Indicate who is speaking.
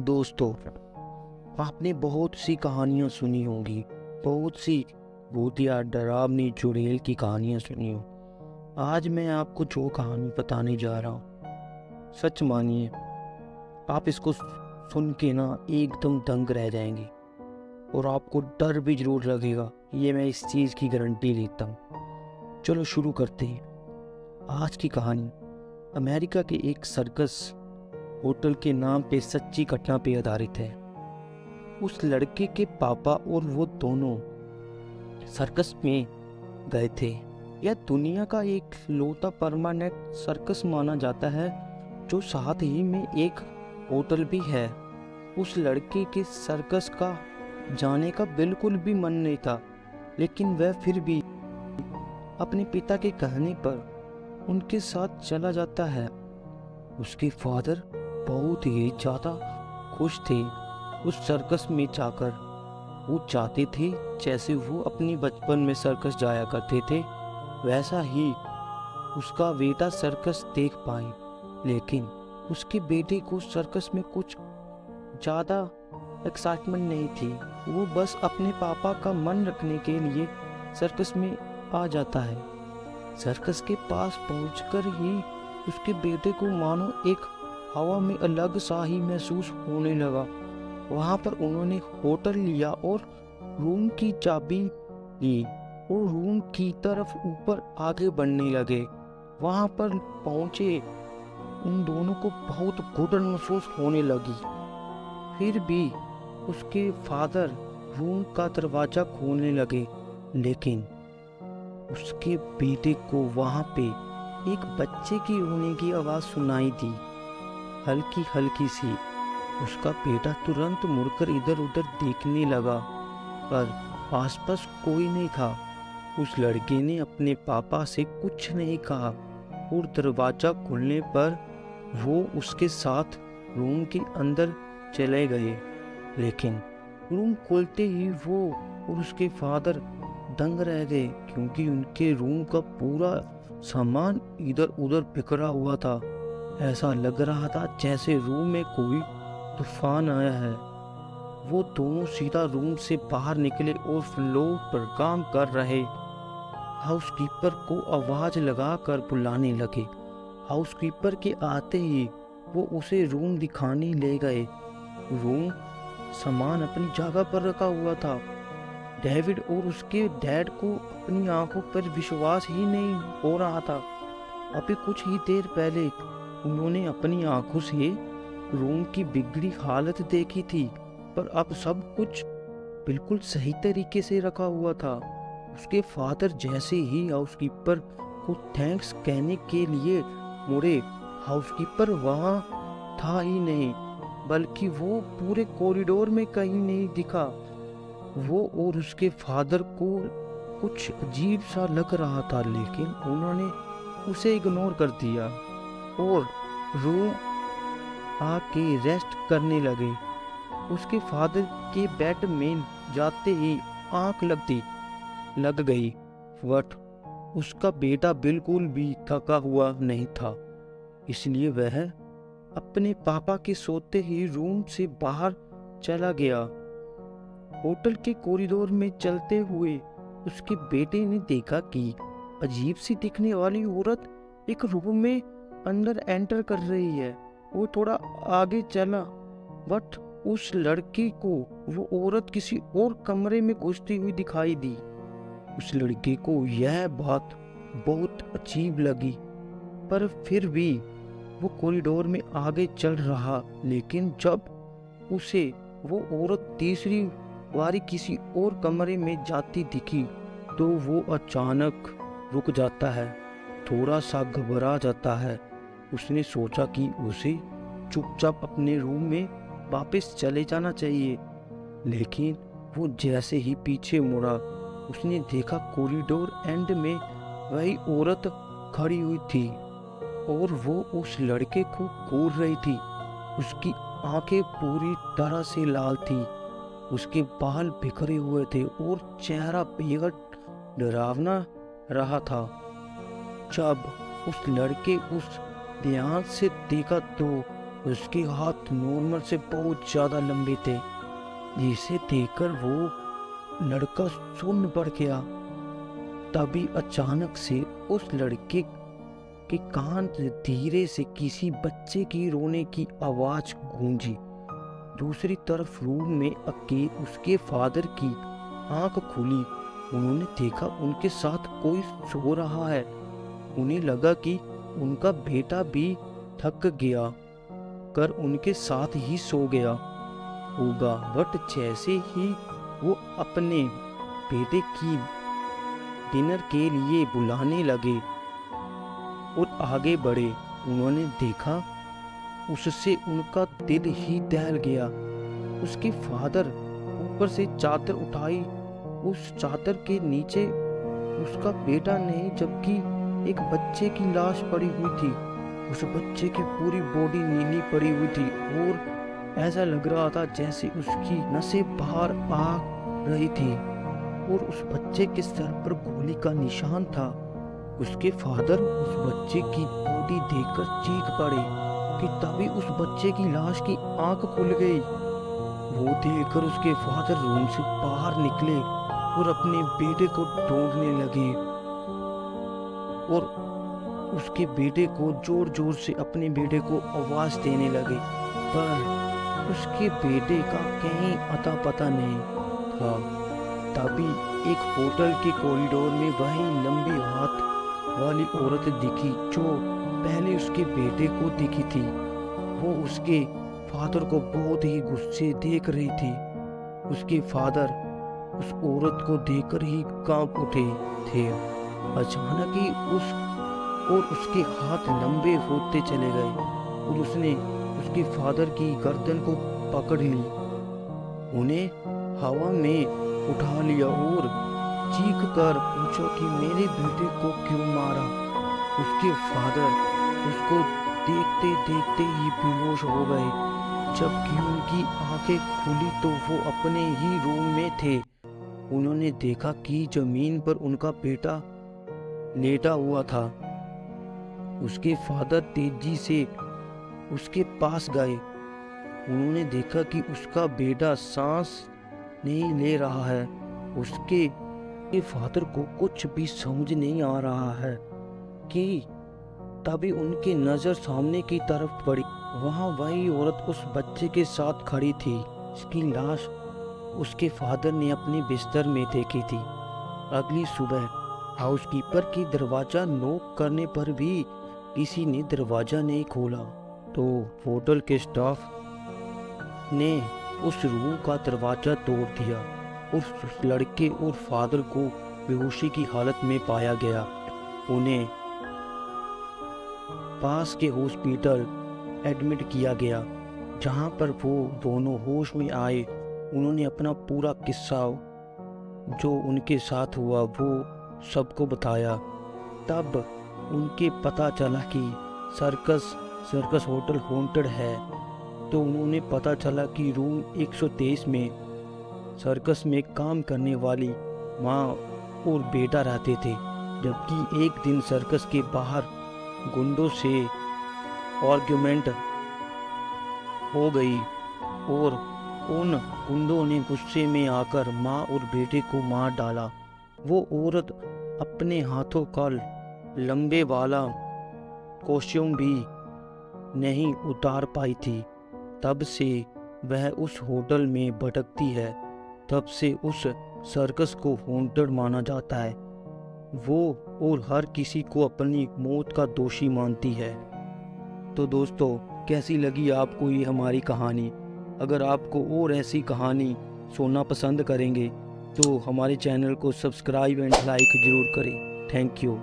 Speaker 1: दोस्तों, आपने बहुत सी कहानियाँ सुनी होंगी, बहुत सी भूतिया डरावनी चुड़ैल की कहानियाँ सुनी हो। आज मैं आपको जो कहानी बताने जा रहा हूँ, सच मानिए आप इसको सुन के ना एकदम दंग रह जाएंगे और आपको डर भी जरूर लगेगा। ये मैं इस चीज़ की गारंटी लेता हूँ। चलो शुरू करते हैं। आज की कहानी अमेरिका के एक सर्कस होटल के नाम पे सच्ची घटना पे आधारित है। उस लड़के के पापा और वो दोनों सर्कस में गए थे। यह दुनिया का एक लौता परमानेंट सर्कस माना जाता है, जो साथ ही में एक होटल भी है। उस लड़के के सर्कस का जाने का बिल्कुल भी मन नहीं था, लेकिन वह फिर भी अपने पिता के कहने पर उनके साथ चला जाता है। उसके फादर बहुत ही ज़्यादा खुश थे उस सर्कस में जाकर। वो चाहते थे जैसे वो अपनी बचपन में सर्कस जाया करते थे, वैसा ही उसका बेटा सर्कस देख पाए। लेकिन उसके बेटे को सर्कस में कुछ ज़्यादा एक्साइटमेंट नहीं थी। वो बस अपने पापा का मन रखने के लिए सर्कस में आ जाता है। सर्कस के पास पहुंचकर ही उसके बेटे को मानो एक हवा में अलग सा ही महसूस होने लगा। वहां पर उन्होंने होटल लिया और रूम की चाबी ली और रूम की तरफ ऊपर आगे बढ़ने लगे। वहां पर पहुंचे उन दोनों को बहुत घुटन महसूस होने लगी। फिर भी उसके फादर रूम का दरवाजा खोलने लगे, लेकिन उसके बेटे को वहां पे एक बच्चे की रोने की आवाज सुनाई दी, हल्की हल्की सी। उसका बेटा तुरंत मुड़कर इधर उधर देखने लगा, पर आसपास कोई नहीं था। उस लड़के ने अपने पापा से कुछ नहीं कहा और दरवाजा खुलने पर वो उसके साथ रूम के अंदर चले गए। लेकिन रूम खोलते ही वो और उसके फादर दंग रह गए, क्योंकि उनके रूम का पूरा सामान इधर उधर बिखरा हुआ था। ऐसा लग रहा था जैसे रूम में कोई तूफान आया है। वो दोनों सीधा रूम से बाहर निकले और फ्लोर पर काम कर रहे हाउसकीपर को आवाज लगाकर बुलाने लगे। हाउसकीपर के आते ही वो उसे रूम दिखाने ले गए। रूम सामान अपनी जगह पर रखा हुआ था। डेविड और उसके डैड को अपनी आंखों पर विश्वास ही नहीं हो रहा था। अभी कुछ ही देर पहले उन्होंने अपनी आंखों से रूम की बिगड़ी हालत देखी थी, पर अब सब कुछ बिल्कुल सही तरीके से रखा हुआ था। उसके फादर जैसे ही हाउसकीपर को थैंक्स कहने के लिए मुड़े, हाउसकीपर वहां था ही नहीं, बल्कि वो पूरे कॉरिडोर में कहीं नहीं दिखा। वो और उसके फादर को कुछ अजीब सा लग रहा था, लेकिन उन्होंने उसे इग्नोर कर दिया और रूम आके रेस्ट करने लगे। उसके फादर के बेड में जाते ही आंख लग गई, बट उसका बेटा बिल्कुल भी थका हुआ नहीं था, इसलिए वह अपने पापा के सोते ही रूम से बाहर चला गया। होटल के कॉरिडोर में चलते हुए उसके बेटे ने देखा कि अजीब सी दिखने वाली औरत एक रूम में अंदर एंटर कर रही है। वो थोड़ा आगे चला, बट उस लड़के को वो औरत किसी और कमरे में घुसती हुई दिखाई दी। उस लड़के को यह बात बहुत अजीब लगी, पर फिर भी वो कॉरिडोर में आगे चल रहा। लेकिन जब उसे वो औरत तीसरी बारी किसी और कमरे में जाती दिखी, तो वो अचानक रुक जाता है, थोड़ा सा घबरा जाता है। उसने सोचा कि उसे चुपचाप अपने रूम में वापस चले जाना चाहिए, लेकिन वो जैसे ही पीछे मुड़ा, उसने देखा कॉरिडोर एंड में वही औरत खड़ी हुई थी और वो उस लड़के को घूर रही थी। उसकी आंखें पूरी तरह से लाल थी, उसके बाल बिखरे हुए थे और चेहरा बेहद डरावना रहा था। जब उस लड़के उस ध्यान से देखा तो उसके हाथ नॉर्मल से बहुत ज़्यादा लंबे थे, जिसे देखकर वो लड़का सुन्न पड़ गया। तभी अचानक से उस लड़के के कान से धीरे से किसी बच्चे की रोने की आवाज़ गूंजी। दूसरी तरफ रूम में उसके फादर की आंख खुली। उन्होंने देखा उनके साथ कोई सो रहा है। उन्हें लगा कि उनका बेटा भी थक गया कर उनके साथ ही सो गया होगा। बट जैसे ही वो अपने बेटे की डिनर के लिए बुलाने लगे और आगे बढ़े, उन्होंने देखा उससे उनका दिल ही दहल गया। उसके फादर ऊपर से चादर उठाई, उस चादर के नीचे उसका बेटा नहीं जबकि एक बच्चे की लाश पड़ी हुई थी। उस बच्चे की पूरी बॉडी नीली पड़ी हुई थी और ऐसा लग रहा था जैसे उसकी नसें बाहर आ रही थी और उस बच्चे के सर पर गोली का निशान था। उसके फादर उस बच्चे की बॉडी देखकर चीख पड़े कि तभी उस बच्चे की लाश की आंख खुल गई। वो देखकर उसके फादर रूम से बाहर निकले और अपने बेटे को ढूंढने लगे और उसके बेटे को जोर जोर से अपने बेटे को आवाज देने लगे, पर उसके बेटे का कहीं अता पता नहीं था। तभी एक होटल के कॉरिडोर में वही लंबी हाथ वाली औरत दिखी जो पहले उसके बेटे को दिखी थी। वो उसके फादर को बहुत ही गुस्से देख रही थी। उसके फादर उस औरत को देखकर ही कांप उठे थे। अचानक ही उसके हाथ लंबे होते चले गए और उसने उसके फादर की गर्दन को पकड़ ली, उन्हें हवा में उठा लिया और चीख कर पूछा कि मेरे बेटे को क्यों मारा। उसके फादर उसको देखते देखते ही बेहोश हो गए। जबकि उनकी आंखें खुली तो वो अपने ही रूम में थे। उन्होंने देखा कि जमीन पर उनका बेटा लेटा हुआ था। उसके फादर तेजी से उसके पास गए। उन्होंने देखा कि उसका बेटा सांस नहीं ले रहा है। उसके फादर को कुछ भी समझ नहीं आ रहा है कि तभी उनकी नजर सामने की तरफ पड़ी। वहां वही औरत उस बच्चे के साथ खड़ी थी। उसकी लाश उसके फादर ने अपने बिस्तर में देखी थी। अगली सुबह हाउसकीपर की दरवाजा नॉक करने पर भी किसी ने दरवाजा नहीं खोला, तो होटल के स्टाफ ने उस रूम का दरवाजा तोड़ दिया। उस लड़के और फादर को बेहोशी की हालत में पाया गया। उन्हें पास के हॉस्पिटल एडमिट किया गया, जहां पर वो दोनों होश में आए। उन्होंने अपना पूरा किस्सा जो उनके साथ हुआ वो सबको बताया। तब उनके पता चला कि सर्कस होटल हॉन्टेड है। तो उन्होंने पता चला कि रूम 123 में सर्कस में काम करने वाली माँ और बेटा रहते थे। जबकि एक दिन सर्कस के बाहर गुंडों से आर्ग्यूमेंट हो गई और उन गुंडों ने गुस्से में आकर माँ और बेटे को मार डाला। वो औरत अपने हाथों का लंबे वाला कॉस्ट्यूम भी नहीं उतार पाई थी। तब से वह उस होटल में भटकती है। तब से उस सर्कस को हॉन्टेड माना जाता है। वो और हर किसी को अपनी मौत का दोषी मानती है। तो दोस्तों, कैसी लगी आपको ये हमारी कहानी? अगर आपको और ऐसी कहानी सुनना पसंद करेंगे तो हमारे चैनल को सब्सक्राइब एंड लाइक ज़रूर करें। Thank you.